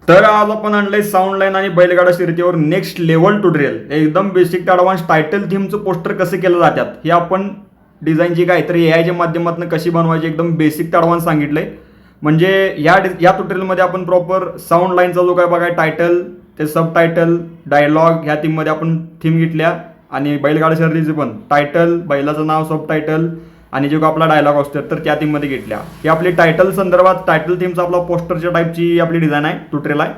तर आज आपण आणलंय साऊंड लाईन आणि बैलगाडा शर्यतीवर नेक्स्ट लेवल ट्युटोरियल. एकदम बेसिक ते ॲडव्हान्स टायटल थीमचं पोस्टर कसे केलं जातात हे आपण डिझाईनची काहीतरी एआयच्या माध्यमातून कशी बनवायची एकदम बेसिक ते ॲडव्हान्स सांगितलंय. म्हणजे या ट्युटोरियलमध्ये आपण प्रॉपर साऊंड लाईनचा जो काय बघाय टायटल ते सब टायटल डायलॉग ह्या थीममध्ये आपण थीम घेतल्या आणि बैलगाडा शर्यतीचे पण टायटल बैलाचं नाव सब टायटल आणि जो आपला डायलॉग असतो तर त्या थीममध्ये घेतल्या. ही आपली टायटल संदर्भात टायटल थीमचा आपला पोस्टरच्या टाईपची आपली डिझाईन आहे ट्युटोरियल आहे.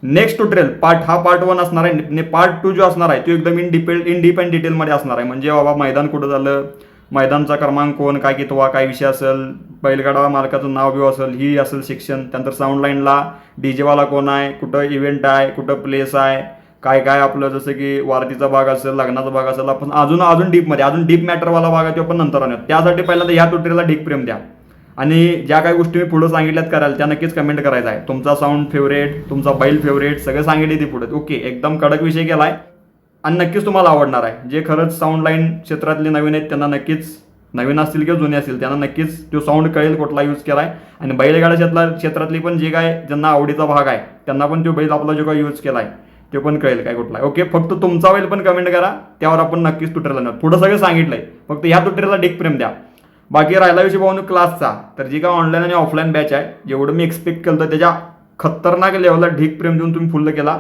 नेक्स्ट ट्युटोरियल पार्ट 1 असणार आहे. पार्ट 2 जो असणार आहे तो एकदम इन डीप अँड डिटेलमध्ये असणार आहे. म्हणजे बाबा मैदान कुठं झालं, मैदानचा क्रमांक कोण, काय कितवा, काय विषय असेल, बैलगाडा मालकाचं नाव बिव असेल, ही असेल सेक्शन. त्यानंतर साऊंड लाईनला डीजेवाला कोण आहे, कुठं इव्हेंट आहे, कुठं प्लेस आहे, काय काय आपलं जसं की वारतीचा भाग असेल, लग्नाचा भाग असेल, आपण अजून डीपमध्ये अजून डीप मॅटरवाला भाग आहे तो आपण नंतर आणूया. त्यासाठी पहिल्यांदा ह्या ट्युटोरियलला डीप प्रेम द्या आणि ज्या काही गोष्टी मी पुढे सांगितल्यात करायला त्या नक्कीच कमेंट करायचा आहे. तुमचा साऊंड फेवरेट, तुमचा बैल फेवरेट सगळं सांगितले ती पुढे. ओके, एकदम कडक विषय केला आहे आणि नक्कीच तुम्हाला आवडणार आहे. जे खरंच साऊंड लाईन क्षेत्रातले नवीन आहेत त्यांना नक्कीच, नवीन असतील किंवा जुने असतील त्यांना नक्कीच तो साऊंड कळेल कुठला यूज केला आहे. आणि बैलगाडा क्षेत्रातली पण जे काय ज्यांना आवडीचा भाग आहे त्यांना पण तो बैल आपला जो काय यूज केला आहे ते पण कळेल काय कुठला आहे. ओके, फक्त तुमचा बैल पण कमेंट करा, त्यावर आपण नक्कीच ट्युटोरियल आणू. पुढं सगळं सांगितलंय, फक्त ह्या ट्युटोरियलला डीप प्रेम द्या. बाकी राहिला विषय पाहून क्लासचा, तर जी काय ऑनलाईन आणि ऑफलाईन बॅच आहे जेवढं मी एक्सपेक्ट केलं त्याच्या खतरनाक लेवलला ढीक प्रेम देऊन तुम्ही फुल्ल केला.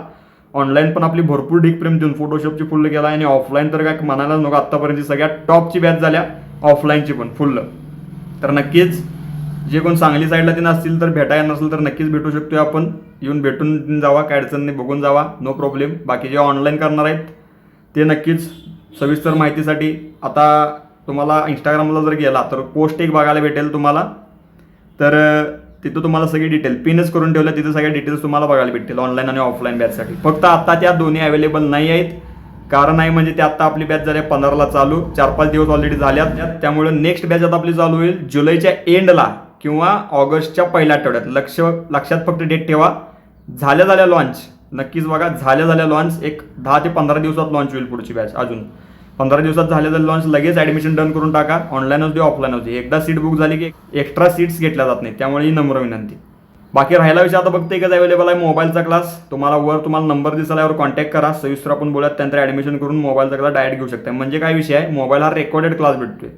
ऑनलाईन पण आपली भरपूर ढीक प्रेम देऊन फोटोशॉपची फुल्ल केला आणि ऑफलाईन तर काय म्हणायलाच नको, आत्तापर्यंत सगळ्यात टॉपची बॅच झाल्या ऑफलाईनची पण फुल्ल. तर नक्कीच जे कोण सांगली साईडला ते नसतील तर भेटायला नसेल तर नक्कीच भेटू शकतोय आपण. येऊन भेटून जावा, काय अडचण नाही, बघून जावा, नो प्रॉब्लेम. बाकी जे ऑनलाईन करणार आहेत ते नक्कीच सविस्तर माहितीसाठी आता तुम्हाला इंस्टाग्रामला जर गेला तर पोस्ट एक बघायला भेटेल तुम्हाला. तर तिथं तुम्हाला सगळी डिटेल पिनच करून ठेवल्या, तिथं सगळ्या डिटेल्स तुम्हाला बघायला भेटतील ऑनलाईन आणि ऑफलाईन बॅचसाठी. फक्त आता त्या दोन्ही अवेलेबल नाही आहेत. कारण आहे म्हणजे ते आत्ता आपली बॅच झाल्या 15ला चालू, 4-5 दिवस ऑलरेडी झाल्यात. त्यामुळे नेक्स्ट बॅच आता आपली चालू होईल जुलैच्या एंडला किंवा ऑगस्टच्या पहिल्या आठवड्यात. लक्षात फक्त डेट ठेवा. झाल्या लॉन्च नक्कीच बघा, झाल्या लॉन्च एक 10 ते 15 दिवसात लॉन्च होईल पुढची बॅच. अजून 15 दिवसात झाल्या लॉन्च, लगेच ॲडमिशन डन करून टाका. ऑनलाईन होते ऑफलाईन होते, एकदा सीट बुक झाली की एक्स्ट्रा सीट्स घेतल्या जात नाही, त्यामुळे ही नम्र विनंती. बाकी राहिला विषय आता फक्त एकच अवेलेबल आहे मोबाईलचा क्लास. तुम्हाला नंबर दिसायला यावर कॉन्टॅक्ट करा, सविस्तर आपण बोलत त्यानंतर ॲडमिशन करून मोबाईलचा क्लास डायरेक्ट घेऊ शकता. म्हणजे काय विषय आहे, मोबाईल हा रेकॉर्डेड क्लास भेटतोय.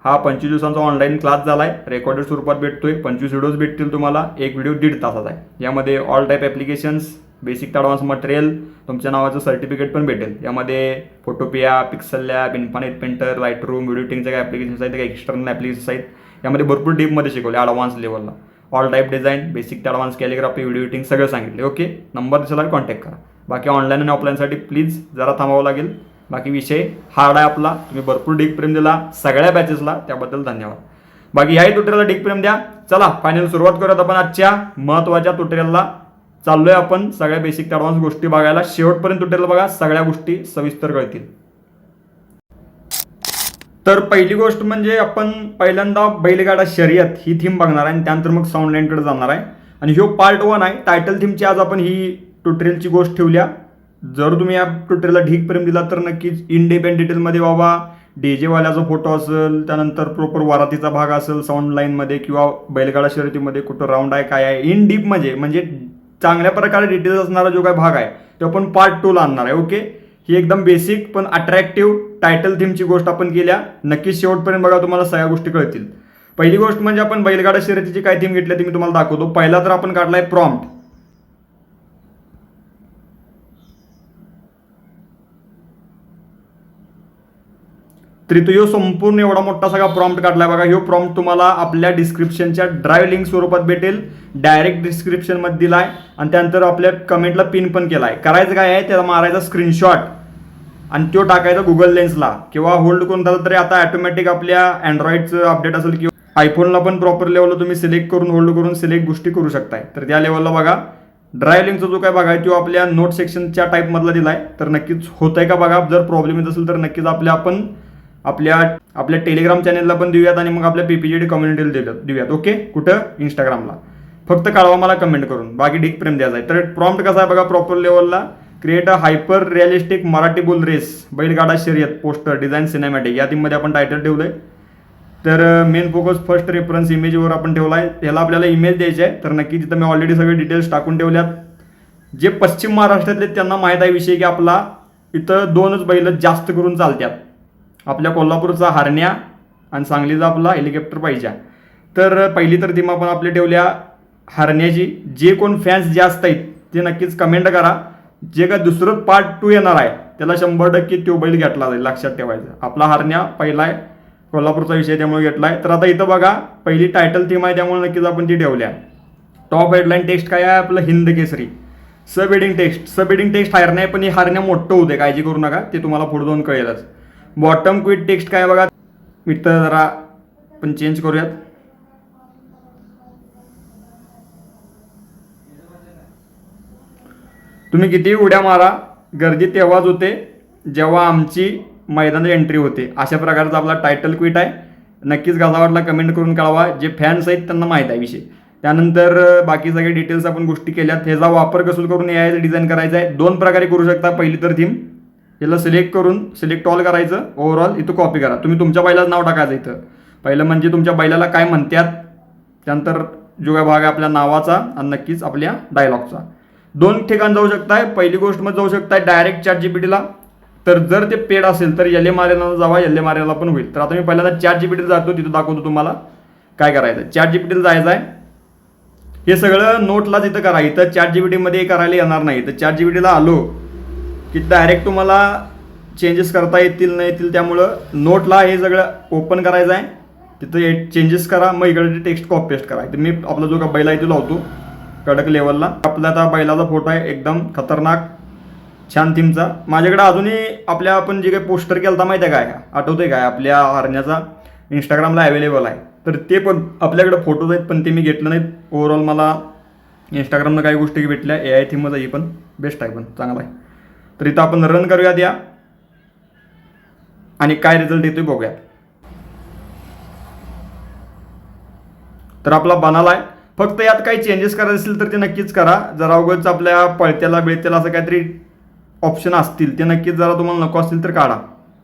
हा 25 दिवसांचा ऑनलाईन क्लास झाला आहे, रेकॉर्डेड स्वरूपात भेटतोय. 25 व्हिडिओज भेटतील तुम्हाला, एक व्हिडिओ 1.5 तासाचा आहे. यामध्ये all type applications, basic advance material, तुमच्या नावाचं सर्टिफिकेट पण भेटेल. यामध्ये Photopea, pixel lab, infinite painter, light room, video एडिटिंगचे काही ॲप्लिकेशन्स आहेत, काही एक्सटर्नल ॲप्लिकेशन्स आहेत. यामध्ये भरपूर डीपमध्ये शिकवले ॲडव्हान्स लेवलला. All type design, basic advance calligraphy, video editing सगळं सांगितले. ओके, नंबर दिसायला कॉन्टॅक्ट करा. बाकी ऑनलाईन आणि ऑफलाईनसाठी प्लीज जरा थांबावं लागेल. बाकी विषय हार्ड आहे आपला. तुम्ही भरपूर डीप प्रेम दिला सगळ्या बॅचेसला, त्याबद्दल धन्यवाद. बाकी याही ट्युटोरियलला डीप प्रेम द्या. चला फायनल सुरुवात करूयात आपण आजच्या महत्त्वाच्या ट्युटोरियलला. चाललोय आपण सगळ्या बेसिक ॲडव्हान्स गोष्टी बघायला. शेवटपर्यंत ट्युटोरियल बघा, सगळ्या गोष्टी सविस्तर कळतील. तर पहिली गोष्ट म्हणजे आपण पहिल्यांदा बैलगाडा शर्यत ही थीम बघणार आहे आणि त्यानंतर मग साऊंड लाईनकडे जाणार आहे. आणि ह्यो पार्ट 1 आहे. टायटल थीमची आज आपण ही ट्युटोरियलची गोष्ट ठेवल्या. जर तुम्ही या ट्युटोरियलला ढीक प्रेम दिला तर नक्कीच इन डीप अँड डिटेलमध्ये बाबा डीजेवाल्याचा फोटो असेल, त्यानंतर प्रॉपर वरातीचा भाग असेल साऊंड लाईनमध्ये किंवा बैलगाडा शर्यतीमध्ये कुठं राऊंड आहे काय आहे इन डीप म्हणजे चांगल्या प्रकारे डिटेल्स असणारा जो काय भाग आहे तो आपण पार्ट 2ला आणणार आहे. ओके, ही एकदम बेसिक पण अट्रॅक्टिव्ह टायटल थीमची गोष्ट आपण केल्या. नक्कीच शेवटपर्यंत बघा, तुम्हाला सगळ्या गोष्टी कळतील. पहिली गोष्ट म्हणजे आपण बैलगाडा शर्यतीची काय थीम घेतली ती मी तुम्हाला दाखवतो. पहिला तर आपण काढलाय प्रॉम्प्ट. तरी तो ह्यो संपूर्ण एवढा मोठा सगळा प्रॉम्प्ट काढलाय बघा. ह्यो प्रॉम्प्ट तुम्हाला आपल्या डिस्क्रिप्शनच्या ड्राईव्ह लिंक स्वरूपात भेटेल. डायरेक्ट डिस्क्रिप्शनमध्ये दिलाय आणि त्यानंतर आपल्या कमेंटला पिन पण केलाय. करायचं काय आहे, त्याला मारायचा स्क्रीनशॉट आणि तो टाकायचा गुगल लेन्सला किंवा होल्ड करून झालं तरी आता ऑटोमॅटिक आपल्या अँड्रॉइडचं अपडेट असेल किंवा आयफोनला पण प्रॉपर लेवलला तुम्ही सिलेक्ट करून होल्ड करून सिलेक्ट गोष्टी करू शकताय. तर त्या लेवलला बघा ड्राईव्ह लिंकचा जो काय बघा तो आपल्या नोट सेक्शनच्या टाईपमधला दिलाय. तर नक्कीच होतंय का बघा. जर प्रॉब्लेम येत असेल तर नक्कीच आपण आपल्या टेलिग्राम चॅनेलला पण देऊयात आणि मग आपल्या PPGD कम्युनिटीला देऊयात. ओके, कुठं इंस्टाग्रामला. फक्त कळवा मला कमेंट करून, बाकी ढीक प्रेम द्यायचा आहे. तर प्रॉम्प्ट कसा आहे बघा प्रॉपर लेवलला. Create a hyper realistic Marathi bull race बैलगाडा शर्यत पोस्टर डिझाईन सिनेमॅटिक या थीममध्ये आपण टायटल ठेवलंय. तर मेन फोकस फर्स्ट रेफरन्स इमेजवर आपण ठेवला आहे. ह्याला आपल्याला इमेज द्यायची आहे. तर नक्की तिथं मी ऑलरेडी सगळे डिटेल्स टाकून ठेवल्यात. जे पश्चिम महाराष्ट्रातले त्यांना माहीत आहे विषय की आपला इथं 2च बैल जास्त करून चालतात. आपल्या कोल्हापूरचा हरण्या आणि सांगलीचा आपला हेलिकॉप्टर पाहिजे. तर पहिली तर थीम आपण आपली ठेवल्या हरण्याची. जे कोण फॅन्स जास्त आहेत ते नक्कीच कमेंट करा. जे काय दुसरं पार्ट 2 येणार आहे त्याला 100% तो बैल घेतला जाईल, लक्षात ठेवायचं. आपला हरण्या पहिला आहे, कोल्हापूरचा विषय त्यामुळे घेतला आहे. तर आता इथं बघा पहिली टायटल थीम आहे त्यामुळे नक्कीच आपण ती ठेवल्या. टॉप हेडलाईन टेक्स्ट काय आहे आपलं हिंद केसरी. सब हेडिंग टेक्स्ट हरण्या, पण हे हरण्या मोठं होते, काळजी करू नका, ते तुम्हाला पुढे जाऊन कळेलच. बॉटम क्विट टेक्स्ट काय बघा, इथं जरा पण चेंज करूयात. तुम्ही किती उड्या मारा, गर्दी तेव्हाच होते जेव्हा आमची मैदानात एंट्री होते. अशा प्रकारचा आपला टायटल क्विट आहे. नक्कीच कसा वाटला कमेंट करून कळवा. जे फॅन्स आहेत त्यांना माहीत आहे विषय. त्यानंतर बाकी सगळे डिटेल्स आपण गोष्टी केल्यात. ह्याचा वापर कसून करून यायचं डिझाईन करायचा आहे. 2 प्रकारे करू शकता. पहिली तर थीम याला सिलेक्ट ऑल करायचं, ओव्हरऑल इथं कॉपी करा. तुम्ही तुमच्या बैलाचं नाव टाकायचं इथं. पहिलं म्हणजे तुमच्या बैलाला काय म्हणतात, त्यानंतर जो काय भाग आहे आपल्या नावाचा आणि नक्कीच आपल्या डायलॉगचा. 2 ठिकाण जाऊ शकताय. पहिली गोष्ट मध्ये जाऊ शकताय डायरेक्ट ChatGPTला. तर जर ते पेड असेल तर LM जावा, LM पण होईल. तर आता मी पहिल्यांदा ChatGPTला जातो, तिथं दाखवतो तुम्हाला काय करायचं. ChatGPTला जायचं आहे. हे सगळं नोटला तिथं करा. इथं ChatGPTमध्ये करायला येणार नाही. तर ChatGPTला आलो की डायरेक्ट तुम्हाला चेंजेस करता येतील नाही येतील. त्यामुळं नोटला हे सगळं ओपन करायचं आहे. तिथं चेंजेस करा, मग इकडे टेक्स्ट कॉपी पेस्ट करा. तर मी आपला जो का बैल आहे तो लावतो कडक लेवलला. आपला आता बैलाचा फोटो आहे एकदम खतरनाक छान थीमचा. माझ्याकडे अजूनही आपल्या आपण जे काही पोस्टर केलं होता माहिती आहे काय, आठवतंय काय, आपल्या हरण्याचा इंस्टाग्रामला अवेलेबल आहे. तर ते पण आपल्याकडे फोटोज आहेत, पण ते मी घेतलं नाहीत. ओव्हरऑल मला इंस्टाग्रामनं काही गोष्टी भेटल्या. AI थीमच आहे, ही पण बेस्ट आहे, पण चांगला आहे. तर इथं आपण रन करूयात या आणि काय रिझल्ट येतोय बघूया. तर आपला बनाला आहे. फक्त यात काही चेंजेस करायचे असतील तर ते नक्कीच करा. जरा उगाच आपल्या पळत्याला बिळत्याला असं काहीतरी ऑप्शन असतील ते नक्कीच जरा तुम्हाला नको असतील तर काढा.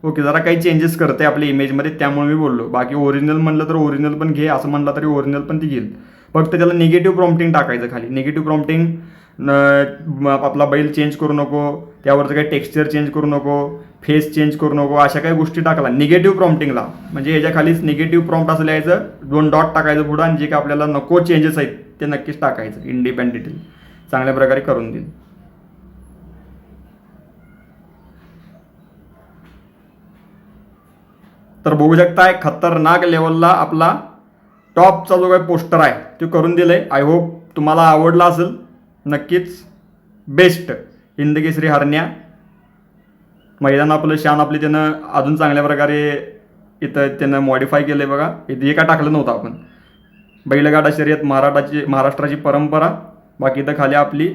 ओके, जरा काही चेंजेस करते आपल्या इमेजमध्ये, त्यामुळे मी बोललो. बाकी ओरिजिनल म्हणलं तर ओरिजिनल पण घे, असं म्हणलं तरी ओरिजिनल पण ती घेईल. फक्त त्याला निगेटिव्ह प्रॉम्प्टिंग टाकायचं खाली. निगेटिव्ह प्रॉम्प्टिंग आपला बैल चेंज करू नको, त्यावरचं काही टेक्स्चर चेंज करू नको, फेस चेंज करू नको, अशा काही गोष्टी टाकला निगेटिव्ह प्रॉम्प्टिंगला. म्हणजे याच्या खालीच निगेटिव्ह प्रॉम्प्ट असं लिहायचं, 2 डॉट टाकायचं पुढं, आणि जे काय आपल्याला नको चेंजेस आहेत ते नक्कीच टाकायचं. इंडिपेंडंट डिटेल चांगल्या प्रकारे करून देईल. तर बघू शकताय खतरनाक लेवलला आपला टॉपचा जो काही पोस्टर आहे तो करून दिलाय. आय होप तुम्हाला आवडला असेल. नक्कीच बेस्ट हिंद केसरी हरण्या. मैदान आपलं शान आपली त्यानं अजून चांगल्या प्रकारे इथं त्यानं मॉडिफाय केलं आहे बघा. इथे हे काय टाकलं नव्हतं आपण. बैलगाडा शर्यत महाराष्ट्राची परंपरा. बाकी इथं खाली आपली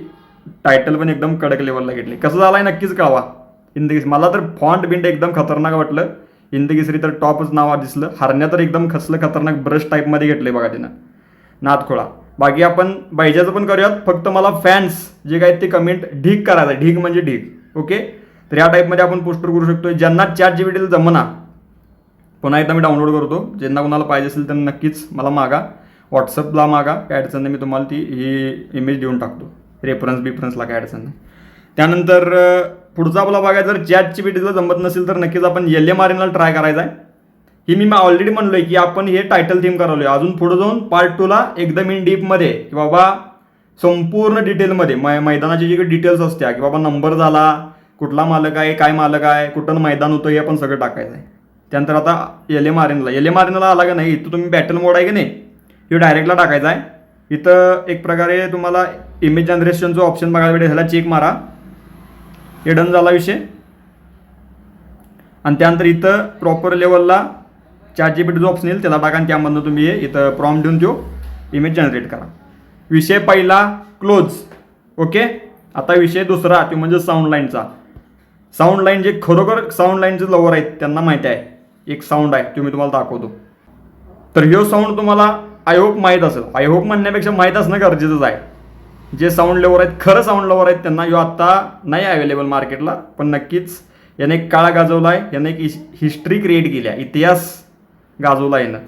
टायटल पण एकदम कडक लेवलला घेतली. कसं झालं आहे नक्कीच कळवा. हिंद केसरी मला तर फॉन्ट बिंट एकदम खतरनाक वाटलं. हिंद केसरी तर टॉपच नाव दिसलं. हरण्या तर एकदम खसलं खतरनाक ब्रश टाईपमध्ये घेतलं आहे बघा त्यानं, नादखोळा. बाकी आपण बैजाचं पण करूयात. फक्त मला फॅन्स जे काय ते कमेंट ढीग करायचं. ढीग म्हणजे ढीग. ओके, तर या टाईपमध्ये आपण पोस्टर करू शकतो. ज्यांना ChatGPTला जमना, पुन्हा एकदा मी डाउनलोड करतो. ज्यांना कोणाला पाहिजे असेल त्यांना नक्कीच मला मागा, व्हॉट्सअपला मागा, काय अडचण नाही. मी तुम्हाला ती ही इमेज देऊन टाकतो. रेफरन्सला काय अडचण नाही. त्यानंतर पुढचा आपला बघायचा, जर ChatGPTला जमत नसेल तर नक्कीच आपण LM ट्राय करायचा आहे. ही मी ऑलरेडी म्हणलोय की आपण हे टायटल थीम करावलोय. अजून पुढे जाऊन पार्ट 2ला एकदम इन डीपमध्ये की बाबा संपूर्ण डिटेलमध्ये मैदानाची जी काही डिटेल्स असत्या की बाबा नंबर झाला, कुठला मालक आहे, काय मालक आहे, कुठं मैदान होतं, हे आपण सगळं टाकायचं आहे. त्यानंतर आता LM आला का नाही, इथं तुम्ही बॅटल मोड आहे की नाही, हे डायरेक्टला टाकायचा आहे. इथं एक प्रकारे तुम्हाला इमेज जनरेशनचं ऑप्शन बघायला भेटेल. ह्याला चेक मारा. हे डन झाला विषय. आणि त्यानंतर इथं प्रॉपर लेवलला ChatGPTचं ऑप्शन येईल, त्याला टाका आणि त्यामधनं तुम्ही इथं प्रॉम्प्ट देऊन तो इमेज जनरेट करा. विषय पहिला क्लोज. ओके, आता विषय दुसरा तो म्हणजे साऊंड लाईनचा. साऊंड लाईन जे खरोखर साऊंड लाईनचे लवर आहेत त्यांना माहिती आहे. एक साऊंड आहे तो मी तुम्हाला दाखवतो. तर ह्यो साऊंड तुम्हाला आय होप माहीत असेल. आय होप म्हणण्यापेक्षा माहीत असणं गरजेचंच आहे. जे साऊंड लवर आहेत, खरं साऊंड लवर आहेत, त्यांना ह्यो आत्ता नाही अवेलेबल मार्केटला, पण नक्कीच याने एक काळ गाजवला आहे. याने एक हिस्ट्री क्रिएट केली आहे, इतिहास गाजवला यानं.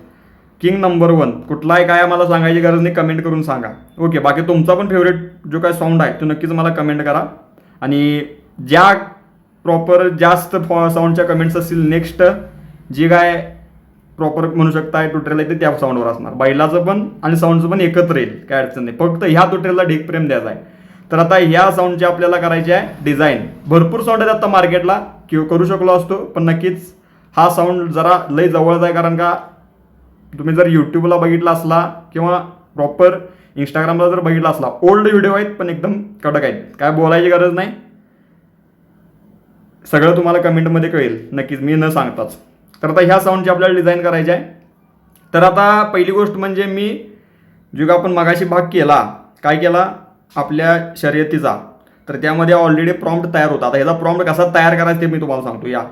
किंग नंबर 1 कुठला आहे काय मला सांगायची गरज नाही, कमेंट करून सांगा. ओके, बाकी तुमचा पण फेवरेट जो काय साऊंड आहे तो नक्कीच मला कमेंट करा. आणि ज्या प्रॉपर जास्त साऊंडच्या कमेंट्स असतील नेक्स्ट जी काय प्रॉपर म्हणू शकता ट्युटोरियल आहे ते त्या साऊंडवर असणार. बैलाचं पण आणि साऊंडचं पण एकत्र येईल, काय अडचण नाही. फक्त ह्या ट्युटोरियलला ढीक प्रेम द्यायचा आहे. तर आता ह्या साऊंडची आपल्याला करायची आहे डिझाईन. भरपूर साऊंड आहेत आता मार्केटला, किंवा करू शकलो असतो, पण नक्कीच हा साऊंड जरा लई जवळचा आहे. कारण का तुम्ही जर यूट्यूबला बघितला असला किंवा प्रॉपर इंस्टाग्रामला जर बघितला असला, ओल्ड व्हिडिओ आहेत पण एकदम कडक आहेत, काय बोलायची गरज नाही. सगळं तुम्हाला कमेंटमध्ये कळेल नक्कीच, मी न सांगताच. तर आता ह्या साऊंडची आपल्याला डिझाईन करायची आहे. तर आता पहिली गोष्ट म्हणजे मी जो आपण मगाशी भाग केला, काय केला आपल्या शर्यतीचा, तर त्यामध्ये ऑलरेडी प्रॉम्प्ट तयार होता. आता ह्याचा प्रॉम्प्ट कसा तयार करायचा ते मी तुम्हाला सांगतो. या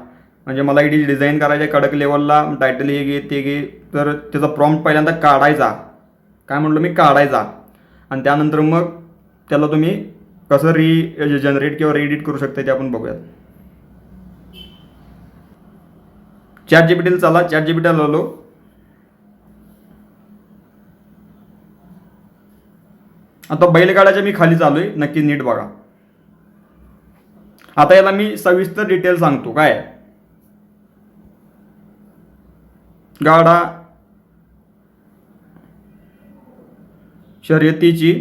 म्हणजे मला इडी डिझाईन करायचे कडक लेवलला, टायटल हे घे ते घे, तर त्याचा प्रॉम्प्ट पहिल्यांदा काढायचा. काय म्हटलं मी, काढायचा. आणि त्यानंतर मग त्याला तुम्ही कसं जनरेट किंवा रिएडिट करू शकता ते आपण बघूयात. ChatGPTला चला, ChatGPTला आलो. आता बैलगाड्याच्या मी खाली चालू आहे, नक्की नीट बघा. आता याला मी सविस्तर डिटेल सांगतो. काय गाडा शर्यतीची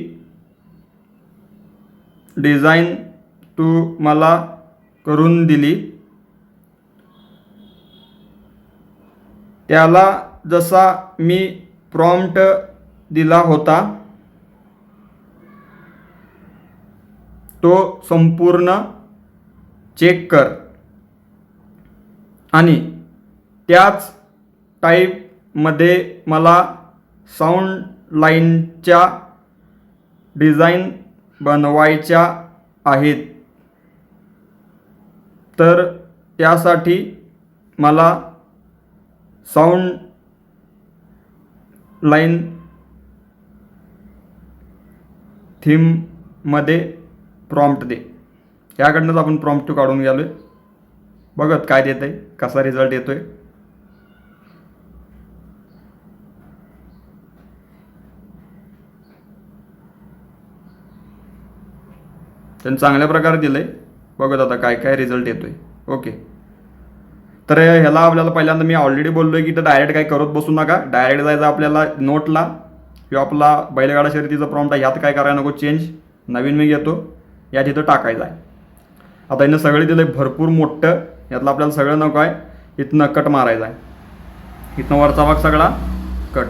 डिझाईन तू मला करून दिली, त्याला जसा मी प्रॉम्प्ट दिला होता तो संपूर्ण चेक कर आणि त्याच टाईपमध्ये मला साऊंड लाईनच्या डिझाईन बनवायच्या आहेत. तर त्यासाठी मला साऊंड लाईन थीममध्ये प्रॉम्प्ट दे. याकडनंच आपण प्रॉम्प्ट काढून गेलोय. बघत काय देत आहे, कसा रिझल्ट येतोय. त्यांनी चांगल्या प्रकारे दिलंय. बघत आता काय काय रिझल्ट येतोय. ओके, तर ह्याला आपल्याला पहिल्यांदा मी ऑलरेडी बोललोय की तर डायरेक्ट काय करत बसू नका. डायरेक्ट जायचं आपल्याला नोटला, किंवा आपला बैलगाडा शर्यतीचा प्रॉम्प्ट आहे ह्यात काय करायला नको, चेंज नवीन मी घेतो, या तिथं टाकायचं आहे. आता इथं सगळे दिलं भरपूर मोठं, यातलं आपल्याला सगळं नको आहे. इथनं कट मारायचं आहे, इथनं वरचा भाग सगळा कट.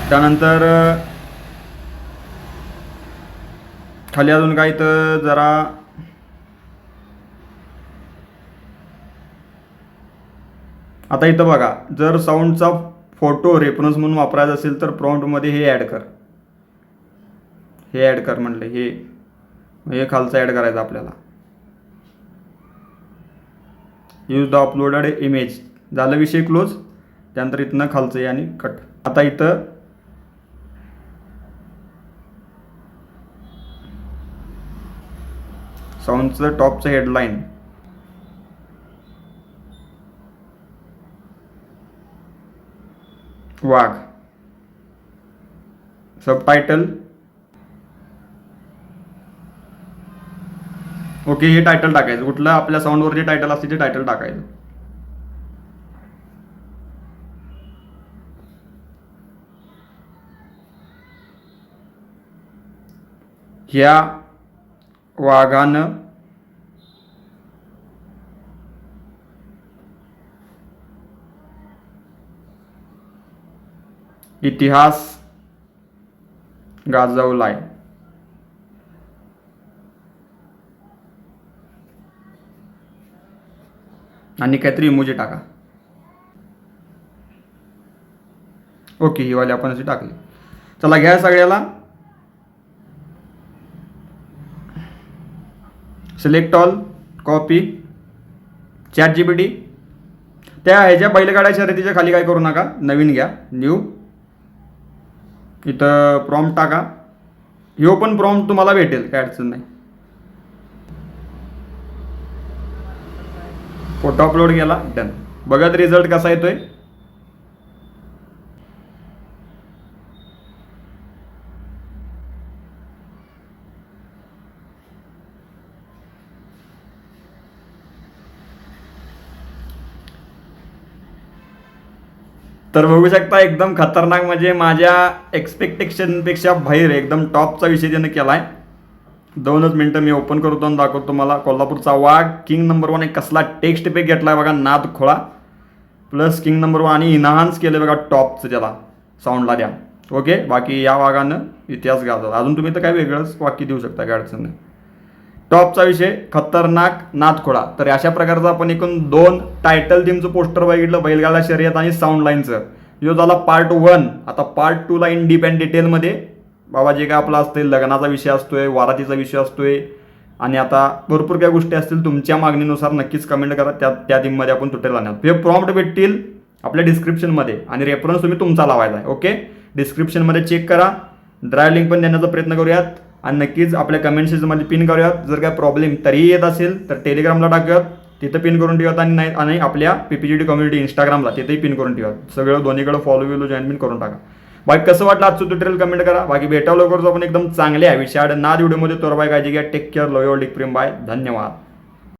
त्यानंतर खाली अजून काय तर जरा आता इथं बघा, जर साऊंडचा फोटो रेफरन्स म्हणून वापरायचा असेल तर प्रॉम्प्टमध्ये हे ॲड कर, हे ॲड कर म्हटलं, हे खालचं ॲड करायचं आपल्याला. यूज द अपलोडेड इमेज, झालं विषय क्लोज. त्यानंतर इथनं खालचं आहे आणि कट. आता इथं साऊंडचं टॉपचं हेडलाईन, वाघ, सबटायटल. ओके, हे टायटल टाकायचं. कुठलं आपल्या साऊंडवर जे टायटल असते ते टायटल टाकायचं. ह्या वाघानं इतिहास गाजवलाय. आणि काहीतरी इमोजी टाका. ओके, ही वाली आपण अशी टाकली. चला घ्या सगळ्याला, सिलेक्ट ऑल, कॉपी, ChatGPT. त्या ह्याच्या बैलगाड्या शर्यतीच्या खाली काय करू नका, नवीन घ्या, न्यू. इथं प्रॉम्प्ट टाका. ह्यो पण प्रॉम्प्ट तुम्हाला भेटेल, काय अडचण नाही. फोटो अपलोड केला, डन. बघत रिझल्ट कसा येतोय. तर बघू शकता एकदम खतरनाक, म्हणजे माझ्या एक्सपेक्टेशनपेक्षा बाहेर एकदम टॉपचा विषय त्यानं केला आहे. 2च मिनटं मी ओपन करतो आणि दाखवतो तुम्हाला. कोल्हापूरचा वाघ किंग नंबर 1 एक कसला टेक्स्ट पॅक घेतला आहे बघा, नाद खोळा प्लस किंग नंबर 1 आणि इन्हान्स केलं बघा टॉपचं त्याला साऊंडला द्या. ओके, बाकी या वाघानं इतिहास गाजवला. अजून तुम्ही तर काय वेगळंच वाक्य देऊ शकता, काय अडचण नाही. टॉपचा विषय खतरनाक नादखोळा. तर अशा प्रकारचं आपण एकूण 2 टायटल थीमचं पोस्टर बघितलं, बैलगाडा शर्यत आणि साऊंड लाईनचं. यो झाला पार्ट 1. आता पार्ट 2ला इन डीप अँड डिटेलमध्ये बाबा जे काय आपलं असते, लग्नाचा विषय असतोय, वारातीचा विषय असतोय आणि आता भरपूर काही गोष्टी असतील. तुमच्या मागणीनुसार नक्कीच कमेंट करा, त्या थीममध्ये आपण तुटेल आणणार. हे प्रॉम्प्ट भेटतील आपल्या डिस्क्रिप्शनमध्ये आणि रेफरन्स तुम्ही तुमचा लावायचा आहे. ओके, डिस्क्रिप्शनमध्ये चेक करा. ड्राईव्ह लिंक पण देण्याचा प्रयत्न करूयात आणि नक्कीच आपल्या कमेंट सेक्शनमध्ये पिन करूयात. जर काय प्रॉब्लेम तरीही येत असेल तर टेलिग्रामला टाकूयात, तिथं पिन करून ठेवत आणि आपल्या PPGD कम्युनिटी इंस्टाग्रामला तिथेही पिन करून ठेवत. सगळं दोन्हीकडे फॉलो जॉईन पिन करून टाका. बाकी कसं वाटलं आजचं ट्युटोरियल कमेंट करा. बाकी भेटावं लवकरच आपण एकदम चांगल्या विषयाड नाद व्हिडिओमध्ये. तोर बाय, काळजी घ्या. Take care. Love you all. डिक प्रेम. बाय. धन्यवाद.